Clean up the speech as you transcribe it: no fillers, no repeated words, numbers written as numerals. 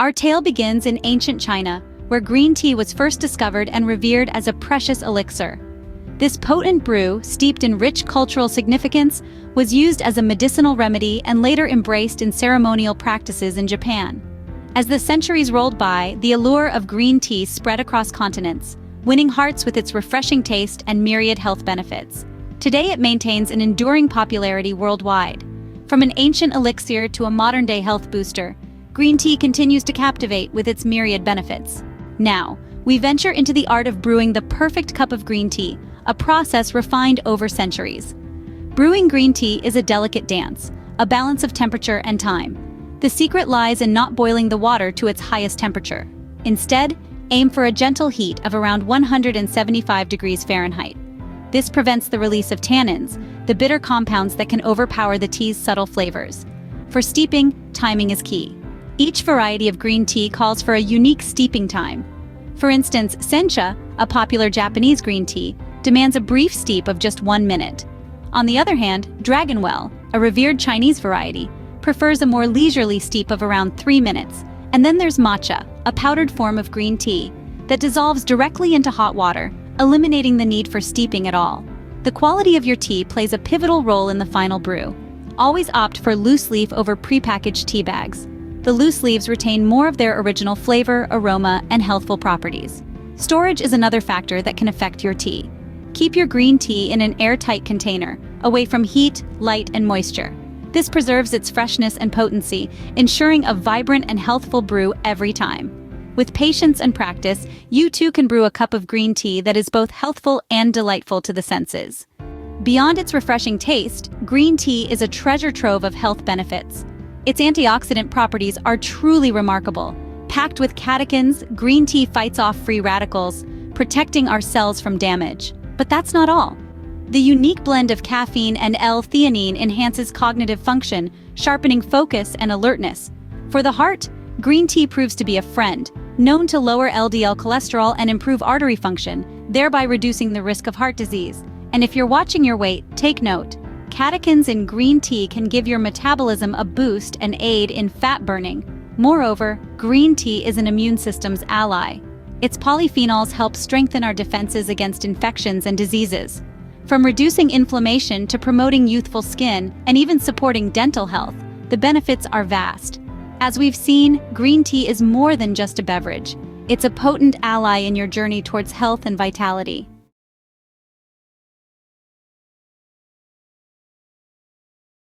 Our tale begins in ancient China, where green tea was first discovered and revered as a precious elixir. This potent brew, steeped in rich cultural significance, was used as a medicinal remedy and later embraced in ceremonial practices in Japan. As the centuries rolled by, the allure of green tea spread across continents, winning hearts with its refreshing taste and myriad health benefits. Today it maintains an enduring popularity worldwide. From an ancient elixir to a modern-day health booster, green tea continues to captivate with its myriad benefits. Now, we venture into the art of brewing the perfect cup of green tea, a process refined over centuries. Brewing green tea is a delicate dance, a balance of temperature and time. The secret lies in not boiling the water to its highest temperature. Instead, aim for a gentle heat of around 175 degrees Fahrenheit. This prevents the release of tannins, the bitter compounds that can overpower the tea's subtle flavors. For steeping, timing is key. Each variety of green tea calls for a unique steeping time. For instance, sencha, a popular Japanese green tea, demands a brief steep of just 1 minute. On the other hand, Dragonwell, a revered Chinese variety, prefers a more leisurely steep of around 3 minutes. And then there's matcha, a powdered form of green tea that dissolves directly into hot water, eliminating the need for steeping at all. The quality of your tea plays a pivotal role in the final brew. Always opt for loose leaf over prepackaged tea bags. The loose leaves retain more of their original flavor, aroma, and healthful properties. Storage is another factor that can affect your tea. Keep your green tea in an airtight container, away from heat, light, and moisture. This preserves its freshness and potency, ensuring a vibrant and healthful brew every time. With patience and practice, you too can brew a cup of green tea that is both healthful and delightful to the senses. Beyond its refreshing taste, green tea is a treasure trove of health benefits. Its antioxidant properties are truly remarkable. Packed with catechins, green tea fights off free radicals, protecting our cells from damage. But that's not all. The unique blend of caffeine and L-theanine enhances cognitive function, sharpening focus and alertness. For the heart, green tea proves to be a friend, known to lower LDL cholesterol and improve artery function, thereby reducing the risk of heart disease. And if you're watching your weight, take note. Catechins in green tea can give your metabolism a boost and aid in fat burning. Moreover, green tea is an immune system's ally. Its polyphenols help strengthen our defenses against infections and diseases. From reducing inflammation to promoting youthful skin and even supporting dental health, the benefits are vast. As we've seen, green tea is more than just a beverage. It's a potent ally in your journey towards health and vitality.